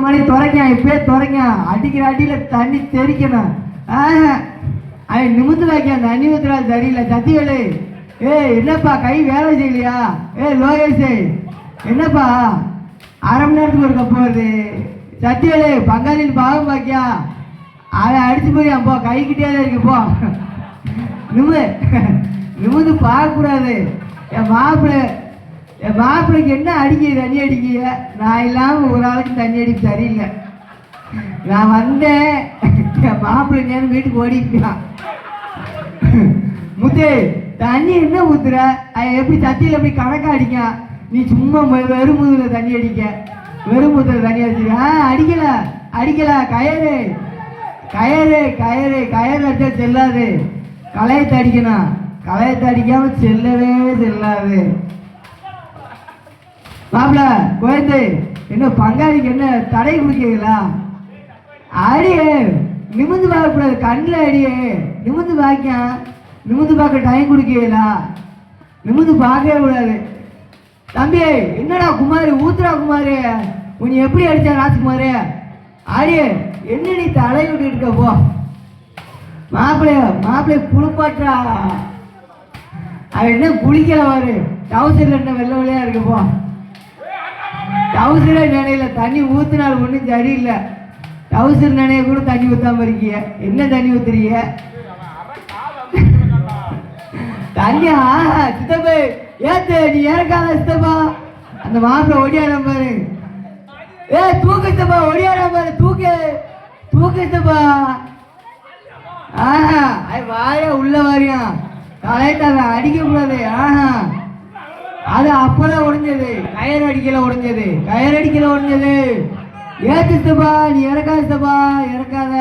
மணி துறைங்க இப்பயே துறைங்க அடிக்கிற அடியில் தண்ணி தெரிக்கணும். அவன் நிமிந்து வைக்க தண்ணி ஊத்துறா சரியில்லை. சத்தியவேலு என்னப்பா கை வேலை செய்யலையா? லோகேஷ் என்னப்பா அரை மணி நேரத்துக்கு ஒரு கப்பு வருது. சத்தியவேலு பங்காளின்னு பாவம் பாக்கியா அதை அடிச்சு போய் அப்போ கைக்கிட்டே தான் இருக்கு. போ நிமிந்து பார்க்கக்கூடாது. என் மாப்பிள்ளைக்கு என்ன அடிக்க தண்ணி அடிக்க? நான் இல்லாமல் ஒரு ஆளுக்கு தண்ணி அடிக்க சரியில்லை. நான் வந்தேன் என் மாப்பிள்ளை நேரம் வீட்டுக்கு ஓடிக்கலாம். முத்தே தண்ணி என்ன ஊத்துற? எப்படி சத்தியில் எப்படி கணக்காக அடிக்க? நீ சும்மா வெறும் முதுகில் தண்ணி அடிக்க, வெறும் முதுகில் தண்ணி அடிக்க. அடிக்கல கயறு கயறு கயறு கயறு அடிச்சா செல்லாது. களையத்தை அடிக்கணும். களையத்தை அடிக்காம செல்லவே செல்லாது. மாப்பிள்ள குழந்தை என்ன பங்காளிக்கு என்ன தடை கொடுக்கீங்களா? அடியே நிமிந்து பார்க்கக்கூடாது. கண்ணில் அடியே நிமிந்து பார்க்க. நிமிந்து பார்க்க டைம் கொடுக்கீங்களா? நிமிந்து பார்க்கவே கூடாது. தம்பி என்னடா குமாரி ஊத்துறா குமாரி உன்னை எப்படி அடிச்சா ராஜ்குமாரி? அடியே என்ன நீ தலை விட்டு இருக்க? போ மாப்பிள்ளைய குளிப்பாட்டா. அவன் என்ன குளிக்கல வாரு. டவுசர்ல என்ன வெள்ளை வெள்ளையா இருக்கு. போ டவுசரே நினைல தண்ணி ஊத்துனாலும் ஒன்றும் சரியில்லை. டவுசர் நினைய கூட தண்ணி ஊத்தாம இருக்கீங்க. என்ன தண்ணி ஊத்துறீங்க? தண்ணி சித்தப்பா ஏத்து நீ இறக்காத சித்தப்பா. அந்த மாப்பிள்ள ஒடியாட பாரு. தூக்கு சித்தப்பா ஒடியாட பாரு. தூக்கு தூக்கு சித்தப்பா. வாய உள்ள வாரியா கலைத்தாங்க அடிக்க கூடாது. அது அப்பதான் உடைஞ்சது. கயர் அடிக்கல உடைஞ்சது. கயர் அடிக்கல உடைஞ்சது. ஏத்துப்பா நீ இறக்காதப்பா இறக்காத.